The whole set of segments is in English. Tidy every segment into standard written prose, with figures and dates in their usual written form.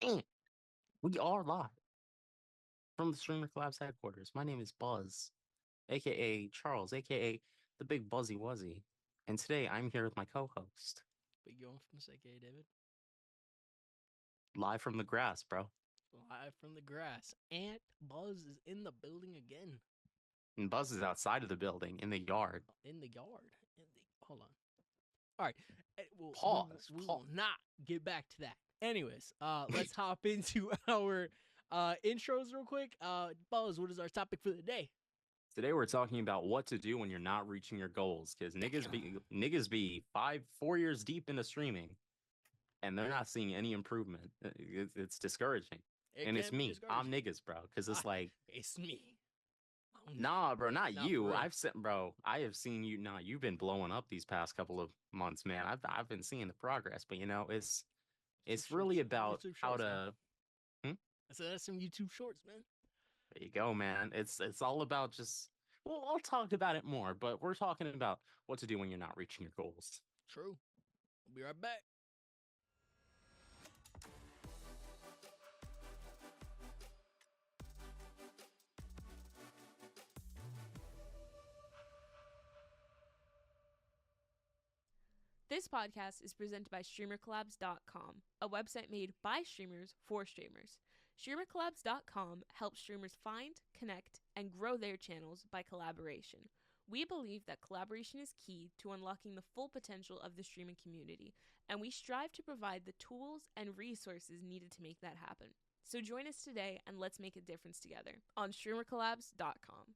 And we are live from the StreamerCollabs headquarters. My name is Buzz, aka Charles, aka the Big Buzzy Wuzzy. And today I'm here with my co-host, Big Yo from aka David. live from the grass, bro. Live from the grass. Aunt Buzz is in the building again. And Buzz is outside of the building in the yard. In the yard. Hold on. All right. Pause. We Pause. will not get back to that. Anyways, let's hop into our intros real quick. Buzz, what is our topic for the day? Today we're talking about what to do when you're not reaching your goals, because niggas be 4 years deep into streaming, and they're not seeing any improvement. It's discouraging. And it's me. I'm niggas, bro. Because it's like, it's me. nah, bro, not you. I I have seen you. Nah, you've been blowing up these past couple of months, man. I've been seeing the progress, but it's really about how to. Hmm? I said that's some YouTube shorts, man. There you go, man. It's all about just. Well, I'll talk about it more, but we're talking about what to do when you're not reaching your goals. True. We'll be right back. This podcast is presented by StreamerCollabs.com, a website made by streamers for streamers. StreamerCollabs.com helps streamers find, connect, and grow their channels by collaboration. We believe that collaboration is key to unlocking the full potential of the streaming community, and we strive to provide the tools and resources needed to make that happen. So join us today and let's make a difference together on StreamerCollabs.com.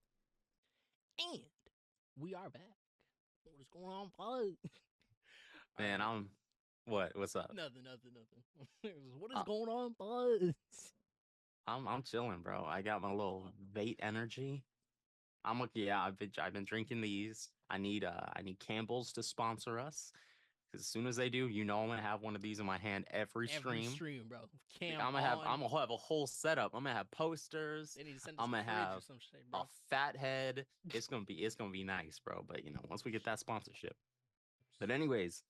And we are back. What is going on, Buzz? Man, what's up? Nothing. What is going on, Buzz? I'm chilling, bro. I got my little Vate energy. I've been drinking these. I need Campbell's to sponsor us. Because as soon as they do, I'm gonna have one of these in my hand every stream, bro. I'm gonna have a whole setup. I'm gonna have posters. They need to send us I'm gonna have or some shit, bro. a fat head. It's gonna be nice, bro. But once we get that sponsorship. But anyways,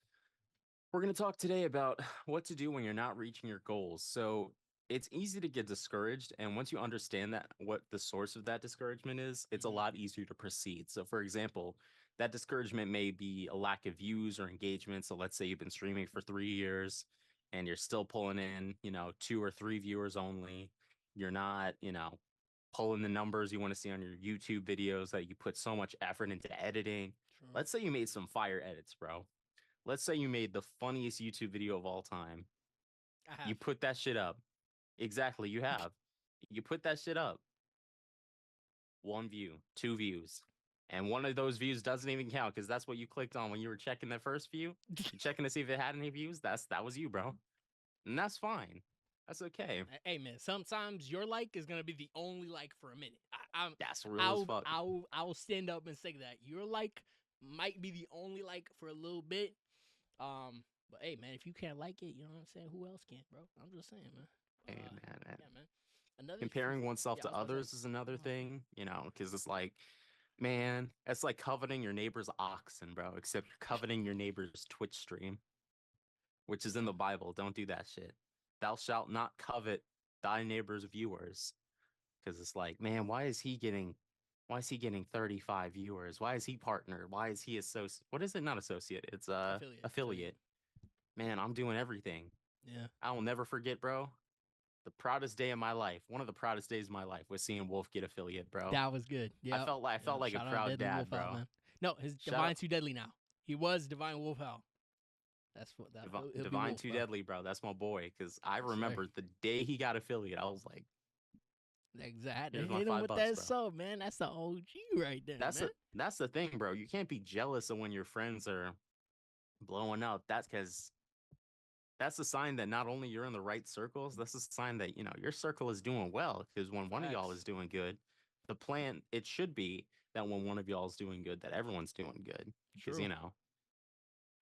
we're gonna talk today about what to do when you're not reaching your goals. So it's easy to get discouraged, and once you understand that what the source of that discouragement is, it's a lot easier to proceed. So for example, that discouragement may be a lack of views or engagement. So let's say you've been streaming for 3 years and you're still pulling in 2 or 3 viewers only. You're not pulling the numbers you want to see on your YouTube videos that you put so much effort into editing. True. Let's say you made some fire edits, bro. Let's say you made the funniest YouTube video of all time. You put that shit up. Exactly, you have. You put that shit up. 1 view, 2 views. And one of those views doesn't even count because that's what you clicked on when you were checking that first view. You're checking to see if it had any views. That was you, bro. And that's fine. That's okay. Hey, man, sometimes your like is going to be the only like for a minute. That's real as fuck. I'll stand up and say that. Your like might be the only like for a little bit. But hey, man, if you can't like it, you know what I'm saying? Who else can, bro? I'm just saying, man. Hey, man. Yeah, man. Comparing oneself to others is another thing, because it's like, man, it's like coveting your neighbor's oxen, bro, except you're coveting your neighbor's Twitch stream, which is in the Bible. Don't do that shit. Thou shalt not covet thy neighbor's viewers. Because it's like, man, why is he getting 35 viewers? Why is he partnered? Why is he what is it? Not associate. It's affiliate. Man, I'm doing everything. Yeah. I will never forget, bro. The proudest day of my life, one of the proudest days of my life, was seeing Wolf get affiliate, bro. That was good. Yeah, I felt like a proud dad, bro. Man. No, his Divine Too Deadly now. He was Divine Wolf Hell. That's what that Divine Too Deadly, bro. That's my boy. Because I remember the day he got affiliate, I was like, exactly. Hit him with that sub, man. That's the OG right there. That's the thing, bro. You can't be jealous of when your friends are blowing up. That's a sign that not only you're in the right circles, that's a sign that, your circle is doing well. Because when one of y'all is doing good, the plan, it should be that when one of y'all is doing good, that everyone's doing good. Because,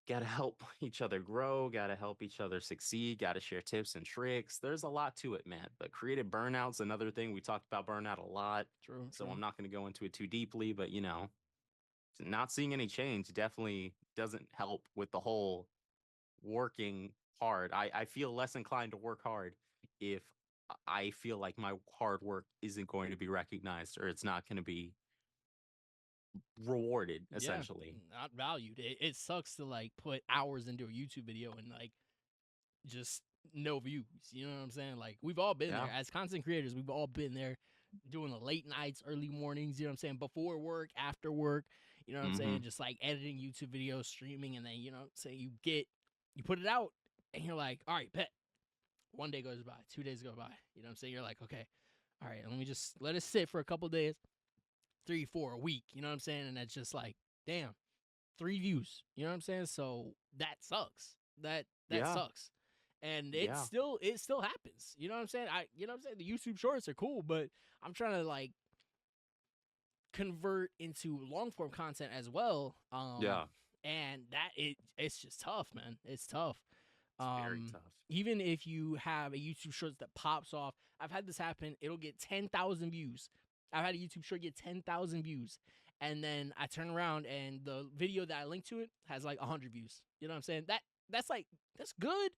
got to help each other grow, got to help each other succeed, got to share tips and tricks. There's a lot to it, man. But creative burnout's another thing. We talked about burnout a lot. True. So I'm not going to go into it too deeply, but, not seeing any change definitely doesn't help with the whole working hard. I feel less inclined to work hard if I feel like my hard work isn't going to be recognized or it's not going to be rewarded, Yeah, essentially. not valued. It sucks to like put hours into a YouTube video and like just no views. You know what I'm saying? Like we've all been Yeah. there as content creators. We've all been there doing the late nights, early mornings. You know what I'm saying? Before work, after work. You know what I'm saying? Mhm. Just like editing YouTube videos, streaming, and then you know, say you put it out, and you're like, all right, bet. One day goes by, 2 days go by. You know what I'm saying? You're like, okay, all right, let me just let it sit for a couple days, 3, 4, a week. You know what I'm saying? And that's just like, damn, 3 views. You know what I'm saying? So that sucks. That Yeah. sucks. And Yeah. it still happens. You know what I'm saying? You know what I'm saying? The YouTube shorts are cool, but I'm trying to like convert into long form content as well. Yeah. And it's just tough, man. It's tough. It's very tough. Even if you have a YouTube shorts that pops off, I've had this happen. It'll get 10,000 views. I've had a YouTube short get 10,000 views, and then I turn around and the video that I link to it has like 100 views. You know what I'm saying? That's good.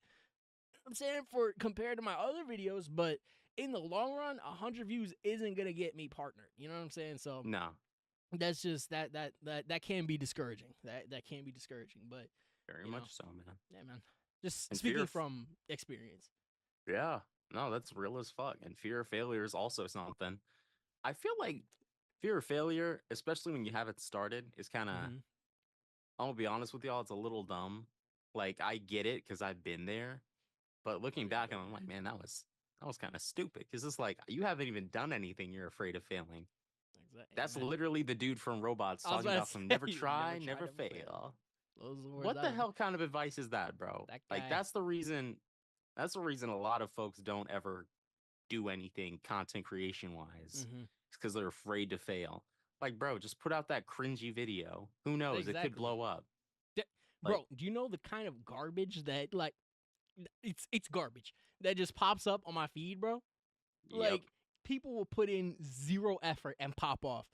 I'm saying for compared to my other videos, but in the long run, 100 views isn't gonna get me partnered. You know what I'm saying? So No. that's just that can be discouraging. That can be discouraging, but Very you much know. so, man. Yeah, man. Just And speaking fear of- from experience. Yeah. No, that's real as fuck. And fear of failure is also something. I feel like fear of failure, especially when you haven't started, is kind of, Mhm. I'm gonna be honest with y'all, it's a little dumb. Like I get it because I've been there, but looking back, I'm like, man, that was kind of stupid. Because it's like you haven't even done anything. You're afraid of failing. Exactly. That's man. literally the dude from Robots I was talking about about to some say, never never try, try, never never fail. fail. Those are the words What I the would- hell kind of advice is that, bro? That Like guy. that's the reason. That's the reason a lot of folks don't ever do anything content creation wise. Mhm. It's because they're afraid to fail. Like, bro, just put out that cringy video. Who knows? It could Exactly. blow up. Bro, Like, do you know the kind of garbage that like it's garbage that just pops up on my feed, bro? yep. Like people will put in zero effort and pop off.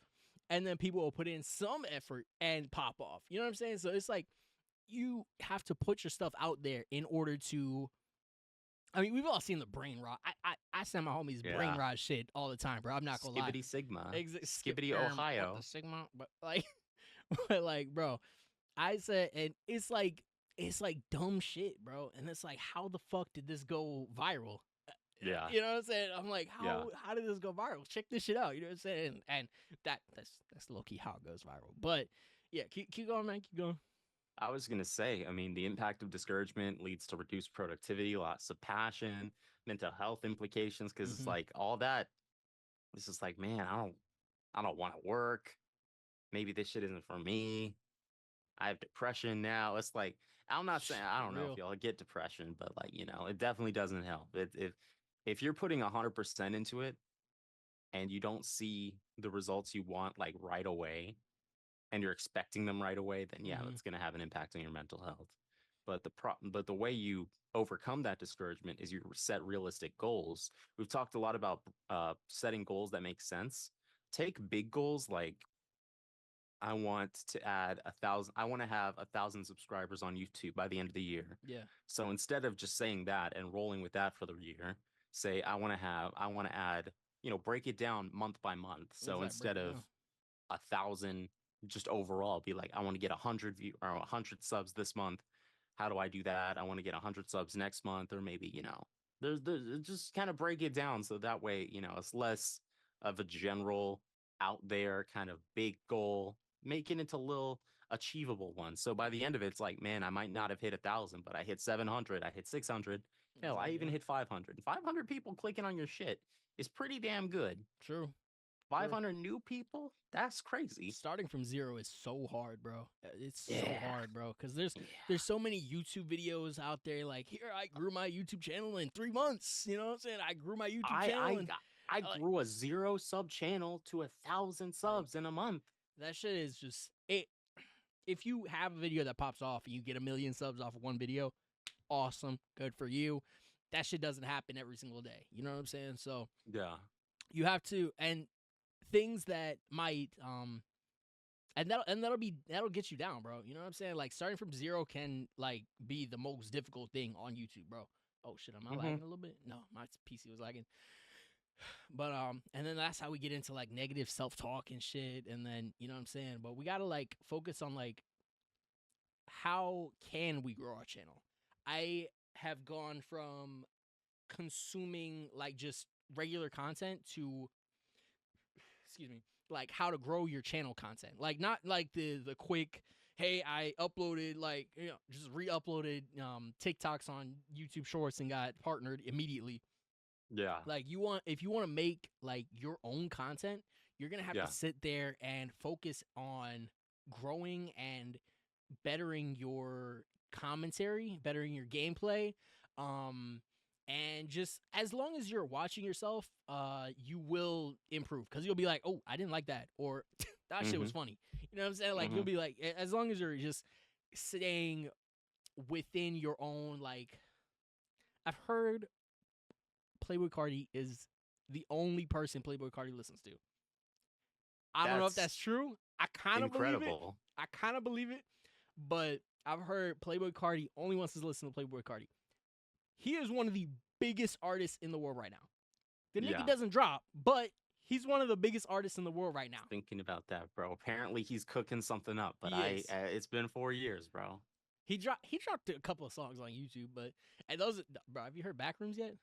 And then people will put in some effort and pop off. You know what I'm saying? So it's like you have to put your stuff out there in order to I mean, we've all seen the brain rot. I send my homies brain Yeah. rot shit all the time, bro. I'm not gonna lie. Skibbity Sigma. Skip Skibbity what Ohio. the Sigma, but like, but like, bro, I said, and it's like dumb shit, bro. And it's like, how the fuck did this go viral? Yeah. You know what I'm saying? I'm like, Yeah. how did this go viral? Check this shit out. You know what I'm saying? And that's low key how it goes viral. But yeah, keep going, man. Keep going. I was going to say, I mean, the impact of discouragement leads to reduced productivity, loss of passion, mental health implications, because it's Mhm. like all that. It's just like, man, I don't want to work. Maybe this shit isn't for me. I have depression now. It's like, I'm not saying, I don't know Real. if y'all get depression, but like, it definitely doesn't help. If you're putting 100% into it and you don't see the results you want like right away, and you're expecting them right away, then yeah, Mhm. that's going to have an impact on your mental health. But the way you overcome that discouragement is you set realistic goals. We've talked a lot about setting goals that make sense. Take big goals like I want to add 1,000. I want to have 1,000 subscribers on YouTube by the end of the year. Yeah. So instead of just saying that and rolling with that for the year, say I want to add, break it down month by month. So instead of 1,000 just overall, be like, I want to get 100 view or 100 subs this month. How do I do that? I want to get 100 subs next month, or maybe, there's just kind of break it down so that way, it's less of a general out there kind of big goal, make it into little achievable ones. So by the end of it, it's like, man, I might not have hit 1,000, but I hit 700, I hit 600. Hell, I even hit 500. 500 people clicking on your shit is pretty damn good. True. 500 new people? That's crazy. Starting from zero is so hard, bro. It's so Yeah. hard, bro. Because there's so many YouTube videos out there. Like, here, I grew my YouTube channel in 3 months. You know what I'm saying? I grew my YouTube channel. I grew a 0 sub channel to 1,000 subs in a month. That shit is just it. If you have a video that pops off and you get 1 million subs off of one video, awesome, good for you. That shit doesn't happen every single day. You know what I'm saying? So Yeah. you have to, and things that might and that'll get you down, bro. You know what I'm saying? Like starting from zero can like be the most difficult thing on YouTube, bro. Oh shit, am I lagging a little bit? No, my PC was lagging. But and then that's how we get into like negative self-talk and shit, and then you know what I'm saying. But we gotta like focus on like how can we grow our channel. I have gone from consuming like just regular content to, excuse me, like how to grow your channel content, like not like the quick, hey, I uploaded like, you know, just re-uploaded TikToks on YouTube Shorts and got partnered immediately. Yeah. Like if you want to make like your own content, you're gonna have Yeah. to sit there and focus on growing and bettering your commentary, bettering your gameplay, and just as long as you're watching yourself, you will improve because you'll be like, oh, I didn't like that, or that shit was funny. You know what I'm saying? Like you'll be like, as long as you're just staying within your own, like, I've heard Playboy Cardi is the only person Playboy Cardi listens to. I don't know if that's true. I kind of believe it. Incredible. I kind of believe it, but I've heard Playboy Cardi only wants to listen to Playboy Cardi. He is one of the biggest artists in the world right now. The nigga doesn't drop, but he's one of the biggest artists in the world right now. Thinking about that, bro. Apparently he's cooking something up, but it's been 4 years, bro. He dropped a couple of songs on YouTube, but and those, bro, have you heard Backrooms yet?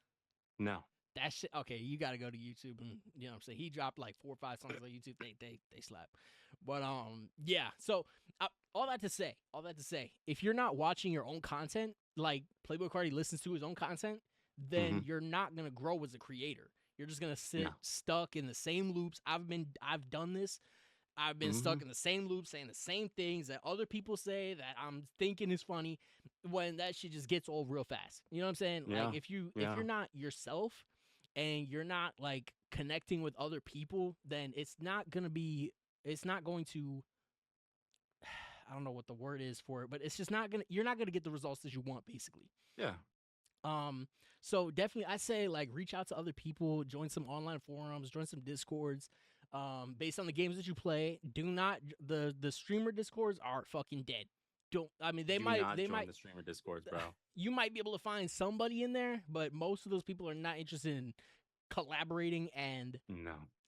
No. That shit, okay, you got to go to YouTube and, you know what I'm saying? He dropped like 4 or 5 songs on YouTube. They slap. But yeah. So all that to say, if you're not watching your own content, like Playboy Cardi listens to his own content, then you're not going to grow as a creator. You're just going to sit stuck in the same loops. I've done this. I've been stuck in the same loop, saying the same things that other people say that I'm thinking is funny, when that shit just gets old real fast. You know what I'm saying? Yeah. Like if you're not yourself and you're not like connecting with other people, then it's not going to I don't know what the word is for it, but it's just you're not going to get the results that you want, basically. Yeah. So definitely I say like reach out to other people, join some online forums, join some Discords, based on the games that you play. Do not, the streamer Discords are fucking dead. They might join the streamer Discords, bro. You might be able to find somebody in there, but most of those people are not interested in collaborating and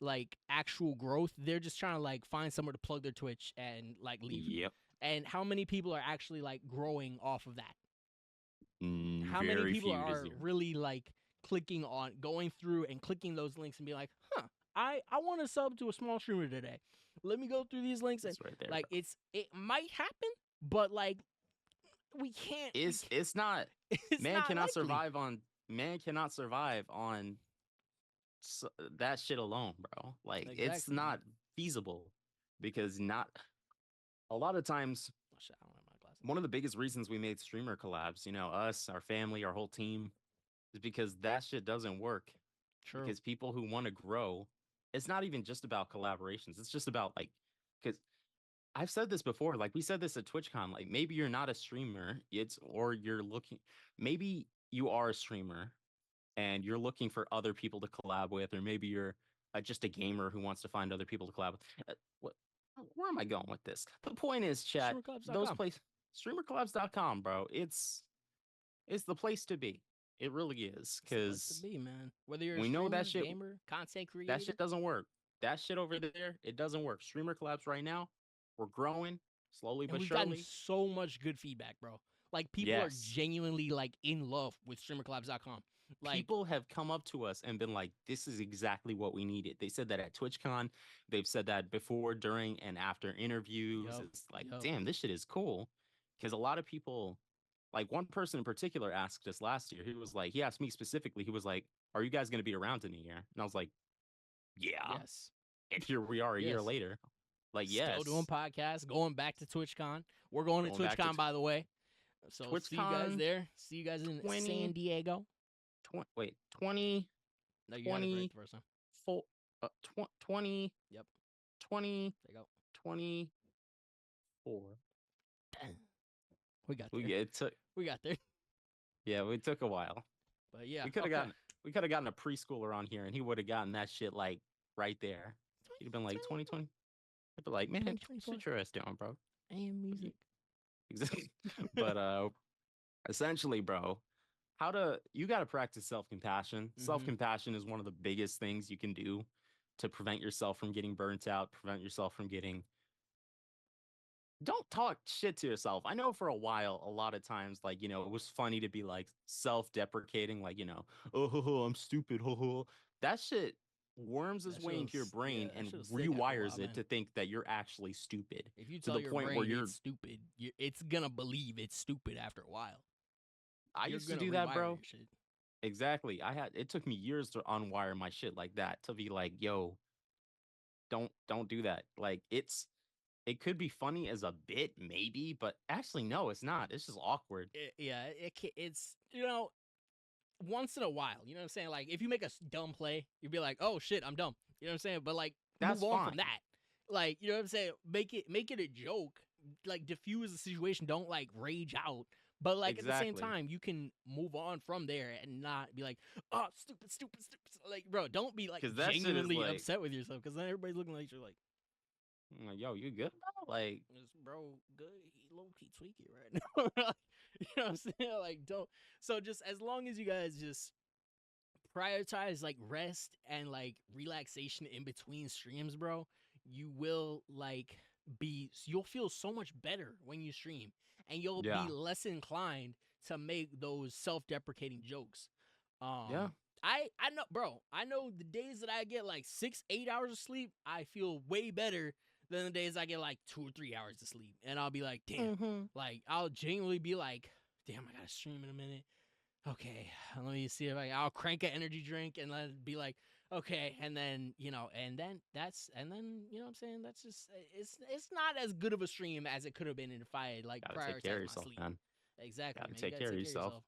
like actual growth. They're just trying to like find somewhere to plug their Twitch and like leave. Yep. And how many people are actually like growing off of that? How Very many people few are really like going through and clicking those links and be like, huh, I want to sub to a small streamer today. Let me go through these links. And right there, like, it might happen, but like we can't. It's not. Man cannot survive on that shit alone, bro. Like it's not feasible, because not a lot of times. Oh, shit, I don't have my glasses. One of the biggest reasons we made streamer collabs, you know, us, our family, our whole team, is because that shit doesn't work. True. Because people who want to grow, it's not even just about collaborations. It's just about like, because I've said this before, like we said this at TwitchCon, like maybe you're not a streamer, maybe you are a streamer and you're looking for other people to collab with, or maybe you're just a gamer who wants to find other people to collab with. Where am I going with this? The point is, chat, those places, StreamerCollabs.com, bro. It's the place to be. It really is, because man. Whether you're a we streamer, know that shit, gamer, content creator, that shit doesn't work. That shit over there, it doesn't work. Streamer collabs right now, we're growing slowly but we've surely. gotten so much good feedback, bro. Like people are genuinely like in love with StreamerCollabs.com. Like, people have come up to us and been like, this is exactly what we needed. They said that at TwitchCon. They've said that before, during, and after interviews. It's like, damn, this shit is cool. Because a lot of people, like one person in particular asked us last year. He asked me specifically, he was like, are you guys going to be around in a year? And I was like, yeah. Yes. And here we are a year later. Like, yes. Still doing podcasts, going back to TwitchCon. We're going to TwitchCon, by the way. So see you guys there. See you guys in San Diego. 20. No, you got it right the first time. 20. Yep. 20. There you go. 24. We got there. We got there. Yeah, we took a while. But yeah, we could have gotten a preschooler on here, and he would have gotten that shit like right there. He'd have been like 2020. I'd be like, man, what your ass doing, bro? AM music. Exactly. But essentially, bro, you got to practice self-compassion. Mhm. Self-compassion is one of the biggest things you can do to prevent yourself from getting burnt out, prevent yourself from getting don't talk shit to yourself. I know for a while, a lot of times, like, it was funny to be like self-deprecating, like, oh, I'm stupid. That shit worms its That way into your shit'll brain that and shit'll stick after a while, rewires it man. to think that you're actually stupid If you to tell the your point where brain you're it's stupid, it's gonna believe it's stupid after a while. I You're used to gonna do that, rewire bro. your shit. Exactly. It took me years to unwire my shit like that to be like, yo, don't do that. Like it could be funny as a bit, maybe, but actually, no, it's not. It's just awkward. It's once in a while. You know what I'm saying? Like if you make a dumb play, you'd be like, "Oh shit, I'm dumb." You know what I'm saying? But like, That's move on fine. from that. Like, you know what I'm saying? Make it a joke. Like diffuse the situation. Don't like rage out. But like at the same Exactly. time, you can move on from there and not be like, "Oh, stupid, stupid, stupid." Like, bro, don't be like Because that shit is genuinely like, upset with yourself because then everybody's looking like you're like, yo, you good, bro? Like, "This bro, good, he low key tweaking right now." You know what I'm saying? Like, don't. So just as long as you guys just prioritize like rest and like relaxation in between streams, bro, you will like you'll feel so much better when you stream and you'll yeah, be less inclined to make those self-deprecating jokes. yeah. Um I know, bro. I know the days that I get like 6-8 hours of sleep, I feel way better than the days I get like 2 or 3 hours of sleep. And I'll be like, damn. Mm-hmm. Like I'll genuinely be like, damn, I gotta stream in a minute. Okay, let me see if I'll crank an energy drink and let it be like, okay, and then you know what I'm saying, that's just it's not as good of a stream as it could have been if I had like Gotta take care of prioritized my yourself, sleep. man. Exactly, Gotta man. You take gotta care of take care of yourself. yourself.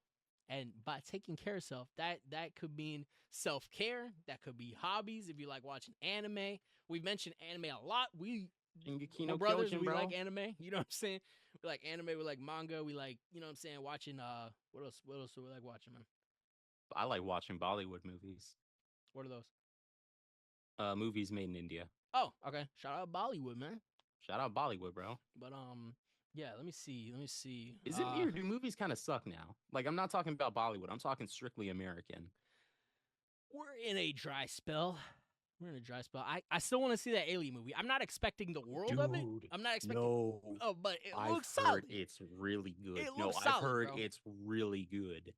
And by taking care of yourself, that could mean self-care, that could be hobbies. If you like watching anime, we've mentioned anime a lot. Shingeki We're no brothers, Kyojin, we like bro. anime. You know what I'm saying? We like anime, we like manga, we like, you know what I'm saying, watching what else do we like watching, man? I like watching Bollywood movies. What are those? Movies made in India. Oh, okay. Shout out Bollywood, man. Shout out Bollywood, bro. But yeah. Let me see. Let me see. Is it me or do movies kind of suck now? Like, I'm not talking about Bollywood. I'm talking strictly American. We're in a dry spell. We're in a dry spell. I still want to see that Alien movie. I'm not expecting the world of it. I'm not expecting. No. Oh, but it I've looks heard solid. it's really good. It No, looks I've solid, heard bro. it's really good.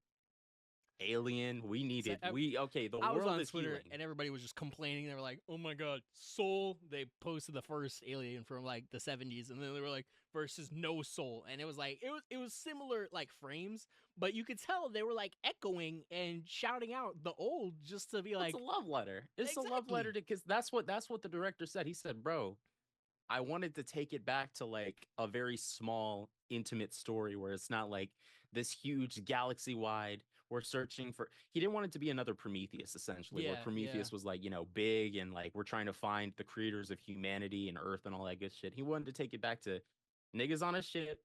Alien, we needed. The I was world on is Twitter healing. and everybody was just complaining. They were like, "Oh my god, Soul!" They posted the first Alien from like the 70s, and then they were like, "versus no Soul," and it was like it was similar like frames, but you could tell they were like echoing and shouting out the old just to be It's like, a love letter. It's a love letter exactly. because that's what the director said. He said, "Bro, I wanted to take it back to like a very small, intimate story where it's not like this huge galaxy wide. We're searching for." He didn't want it to be another Prometheus, essentially, where Yeah, yeah, Prometheus was like, big and like we're trying to find the creators of humanity and Earth and all that good shit. He wanted to take it back to niggas on a ship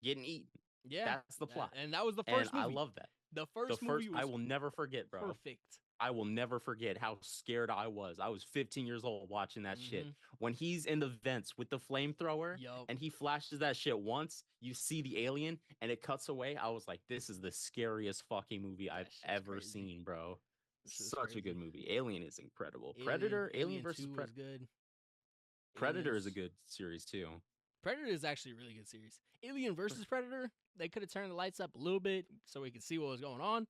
getting eaten. yeah. That's the plot. And that was the And first I movie. love that. The The first first, movie I was will never forget, bro. perfect. I will never forget how scared I was. I was 15 years old watching that shit. Mm-hmm. When he's in the vents with the flamethrower Yup. and he flashes that shit once, you see the alien and it cuts away. I was like, this is the scariest fucking movie I've That shit's ever crazy. seen, bro. That shit's Such a crazy. good movie. Alien is incredible. Alien versus 2 was Predator. good. Predator is a Aliens. good series too. Predator is actually a really good series. Alien versus Predator, they could have turned the lights up a little bit so we could see what was going on.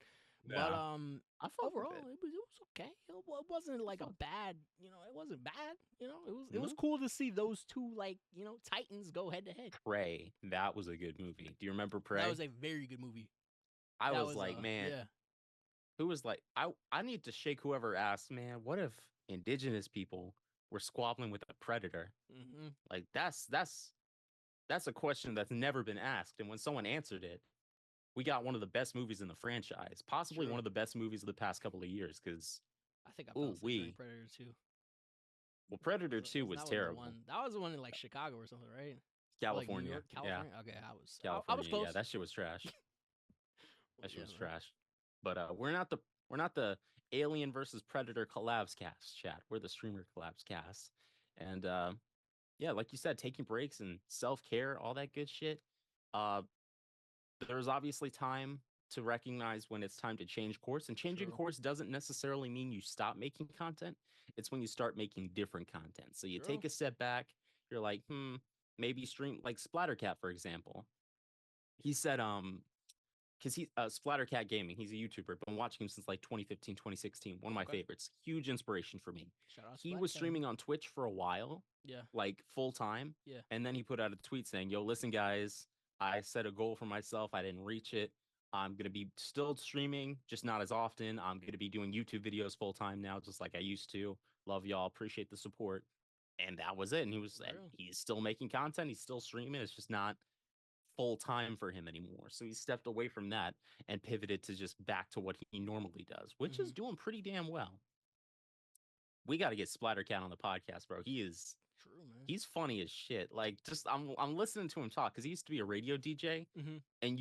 But I fuck with overall, it. it was okay. It wasn't like a bad, it wasn't bad. It was No. cool to see those two like, titans go head to head. Prey. That was a good movie. Do you remember Prey? That was a very good movie. I That was like, man, yeah. who was like, I need to shake whoever asked, man, what if indigenous people were squabbling with a predator? Mm-hmm. Like that's a question that's never been asked. And when someone answered it, we got one of the best movies in the franchise, possibly True. one of the best movies of the past couple of years. Because I think I fell asleep during Predator 2. well, Predator 2 was terrible. That was the one in like Chicago or something, right? California, Like New York, California. yeah, Okay, California, I was close. yeah, that shit was trash. That shit Yeah, was man. trash. But we're not the Alien versus Predator collabs cast, chat. We're the Streamer Collabs cast. And yeah, like you said, taking breaks and self-care, all that good shit. Uh there's obviously time to recognize when it's time to change course. And changing True. course doesn't necessarily mean you stop making content. It's when you start making different content. So you True. take a step back. You're like, maybe stream like Splattercat, for example. He said, because he's Splattercat Gaming. He's a YouTuber. Been watching him since like 2015, 2016. One of my Okay. favorites. Huge inspiration for me. Shout out He was Splatcat. streaming on Twitch for a while, Yeah. like full time. Yeah. And then he put out a tweet saying, "Yo, listen, guys, I set a goal for myself. I didn't reach it. I'm gonna be still streaming, just not as often. I'm gonna be doing YouTube videos full time now, just like I used to. Love y'all. Appreciate the support." And that was it. And Real. he's still making content. He's still streaming. It's just not full time for him anymore. So he stepped away from that and pivoted to just back to what he normally does, which is doing pretty damn well. We got to get Splattercat on the podcast, bro. True, man. He's funny as shit. Like, just I'm listening to him talk because he used to be a radio DJ, and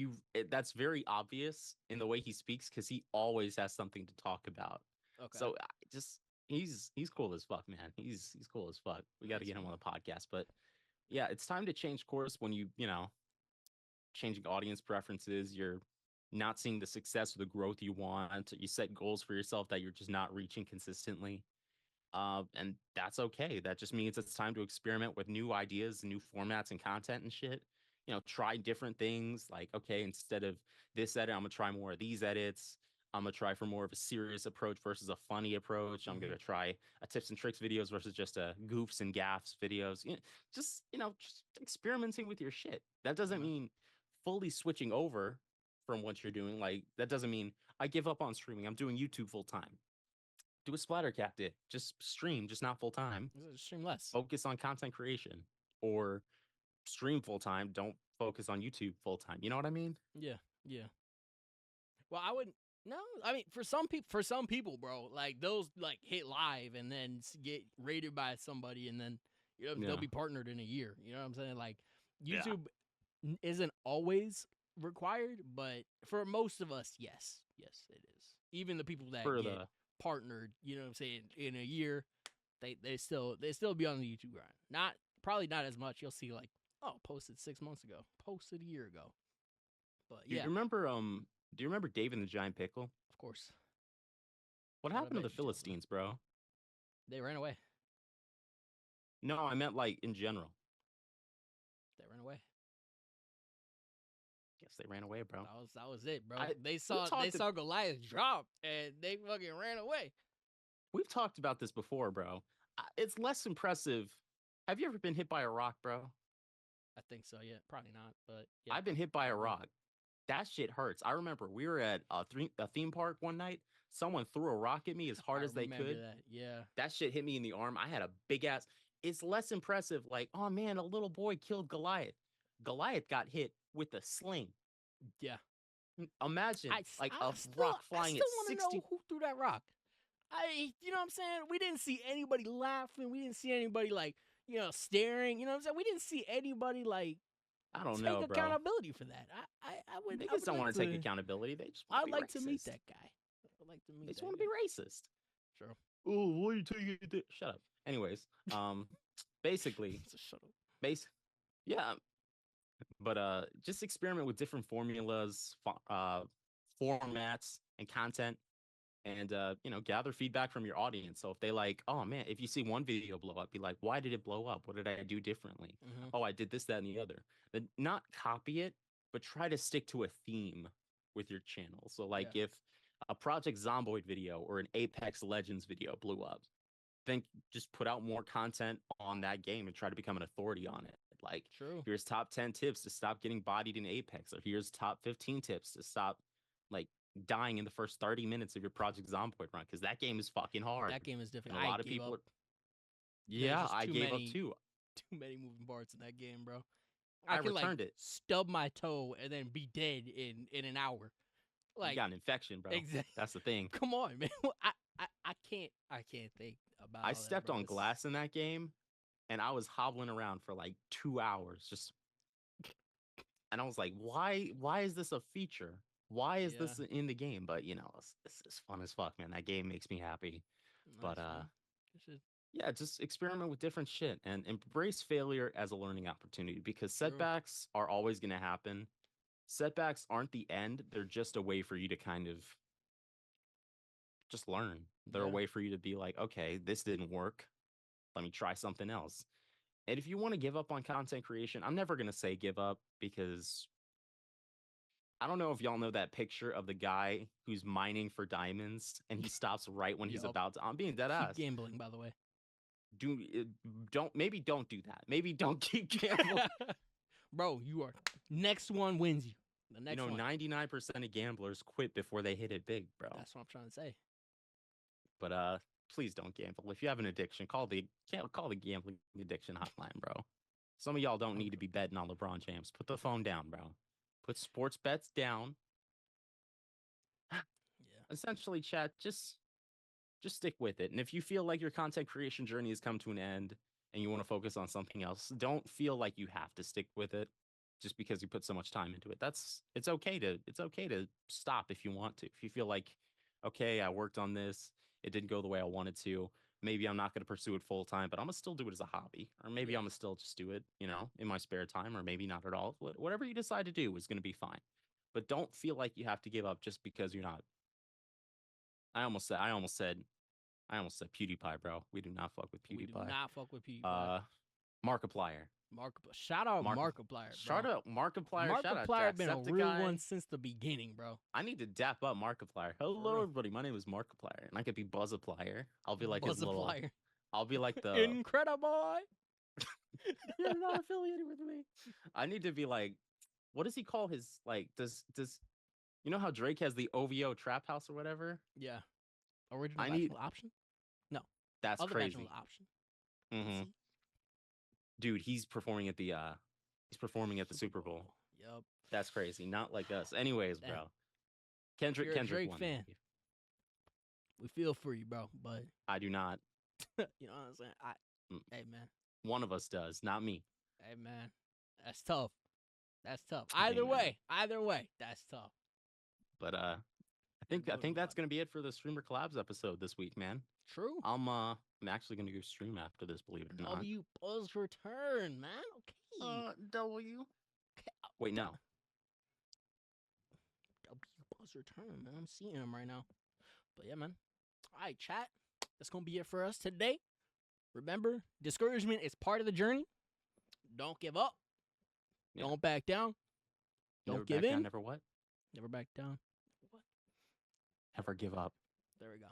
that's very obvious in the way he speaks because he always has something to talk about. Okay. So just he's cool as fuck, man. He's cool as fuck. We got to Nice, get him man. on the podcast. But yeah, it's time to change course when you know changing audience preferences. You're not seeing the success or the growth you want. You set goals for yourself that you're just not reaching consistently. And that's okay. That just means it's time to experiment with new ideas, new formats and content and shit. You know, try different things. Like, okay, instead of this edit, I'm gonna try more of these edits. I'm gonna try for more of a serious approach versus a funny approach. I'm gonna try a tips and tricks videos versus just a goofs and gaffs videos. Just experimenting with your shit. That doesn't mean fully switching over from what you're doing. Like, that doesn't mean I give up on streaming. I'm doing YouTube full time. Do what Splattercat did. Just stream, just not full time. Stream less. Focus on content creation, or stream full time. Don't focus on YouTube full time. You know what I mean? Yeah. Well, I wouldn't. No, I mean for some people, bro, like those like hit live and then get rated by somebody, and then they'll be partnered in a year. You know what I'm saying? Like YouTube isn't always required, but for most of us, yes, it is. Even the people that get partnered, you know what I'm saying, in a year, they still be on the YouTube grind. Probably not as much. You'll see like, posted 6 months ago, posted a year ago. But yeah. Do you remember Dave and the Giant Pickle? Of course. What happened to the Philistines, bro? They ran away. No, I meant like in general. They ran away. Guess they ran away, bro. That was it, bro. They saw Goliath drop and they fucking ran away. We've talked about this before, bro. It's less impressive. Have you ever been hit by a rock, bro? I think so, yeah. Probably not, but yeah. I've been hit by a rock. That shit hurts. I remember we were at a theme park one night. Someone threw a rock at me as hard as they could. That. Yeah. That shit hit me in the arm. I had a big ass. It's less impressive. Like, oh man, a little boy killed Goliath. Goliath got hit with a sling. Yeah. Imagine a rock flying at 60. Know who threw that rock. You know what I'm saying? We didn't see anybody laughing. We didn't see anybody staring. You know what I'm saying? We didn't see anybody I don't know, bro. Take accountability for that. I would. Niggas don't want to take accountability. They just. I'd like to meet that guy. I'd like to meet. They just want to be racist. Sure. Oh, what are you taking? Shut up. Anyways, basically, shut up. Yeah. But just experiment with different formulas, formats, and content, and gather feedback from your audience. So if they like, oh man, if you see one video blow up, be like, why did it blow up? What did I do differently? Oh, I did this, that, and the other. Then not copy it, but try to stick to a theme with your channel. So like if a Project Zomboid video or an Apex Legends video blew up, then just put out more content on that game and try to become an authority on it. Like, here's top 10 tips to stop getting bodied in Apex, or here's top 15 tips to stop dying in the first 30 minutes of your Project Zomboid run, because that game is fucking hard. That game is difficult. And a lot of people I gave up too. Too many moving parts in that game, bro. I returned it. Stub my toe and then be dead in an hour. You got an infection, bro. Exactly. That's the thing. Come on, man. I can't think about. I stepped on glass in that game, and I was hobbling around for 2 hours, and I was like, why is this a feature? Why is this in the game? But it's fun as fuck, man. That game makes me happy. Nice, but just experiment with different shit and embrace failure as a learning opportunity, because setbacks are always going to happen. setbacks aren't the end. They're just a way for you to kind of just learn. They're a Yeah. way for you to be like, okay, this didn't work. Let me try something else. And if you want to give up on content creation, I'm never going to say give up because I don't know if y'all know that picture of the guy who's mining for diamonds and he stops right when he's Yup. about to. I'm being dead Keep ass. gambling, by the way. Don't do that. Maybe don't keep gambling. Bro, you are next one wins you. The next one. 99% of gamblers quit before they hit it big, bro. That's what I'm trying to say. But please don't gamble. If you have an addiction, call the gambling addiction hotline, bro. Some of y'all don't need to be betting on LeBron James. Put the phone down, bro. Put sports bets down. Yeah. Essentially, chat, just stick with it. And if you feel like your content creation journey has come to an end and you want to focus on something else, don't feel like you have to stick with it just because you put so much time into it. It's okay to stop if you want to. If you feel like, okay, I worked on this, it didn't go the way I wanted to. Maybe I'm not going to pursue it full time, but I'm going to still do it as a hobby. Or maybe I'm going to still just do it, in my spare time, or maybe not at all. Whatever you decide to do is going to be fine. But don't feel like you have to give up just because you're not. I almost said PewDiePie, bro. We do not fuck with PewDiePie. We do not fuck with PewDiePie. Markiplier. Shout out Markiplier, bro. Shout out Markiplier. Shout out Markiplier been a real Jacksepticeye. one since the beginning, bro. I need to dap up Markiplier. Hello, real. everybody. My name is Markiplier, and I could be Buzzaplier. I'll be like his little. Buzzaplier. I'll be like the. Incredible. You're not affiliated with me. I need to be like, what does he call his like? Does you know how Drake has the OVO trap house or whatever? Yeah. Original I need- bachelor option. That's Other crazy. bachelor option. hmm Dude, he's performing at the Super Bowl. Yup. That's crazy. Not like us. Anyways, Damn. bro. You're a Kendrick Drake won. fan. We feel for you, bro. But I do not. you know what I'm saying? Mm. Hey, man. One of us does, not me. Hey, man. That's tough. That's tough. Hey, Either man. way, that's tough. But I think that's gonna be it for the Streamer Collabs episode this week, man. True. I'm actually gonna go stream after this, believe it or not. W Buzz return, man. Okay. W. Okay. Wait, no. W Buzz return, man. I'm seeing him right now. But yeah, man. All right, chat. That's gonna be it for us today. Remember, discouragement is part of the journey. Don't give up. Yeah. Don't back down. Don't Never give back down, in. never what? Never back down. What? Never give up. There we go.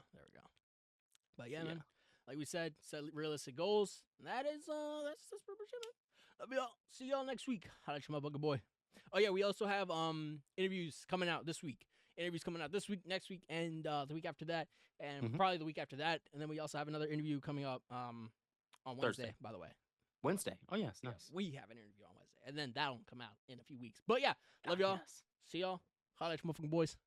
But yeah, Yeah. man. Like we said, set realistic goals. And that is that's pretty much it, man. Love y'all. See y'all next week. Holla at your motherfucker boy. Oh yeah, we also have interviews coming out this week. Next week, and the week after that, and probably the week after that. And then we also have another interview coming up on Wednesday, Thursday. by the way. Wednesday. Oh yes, Yeah, nice. we have an interview on Wednesday. And then that'll come out in a few weeks. But yeah, love y'all. Yes. See y'all. Holla at your motherfucking boys.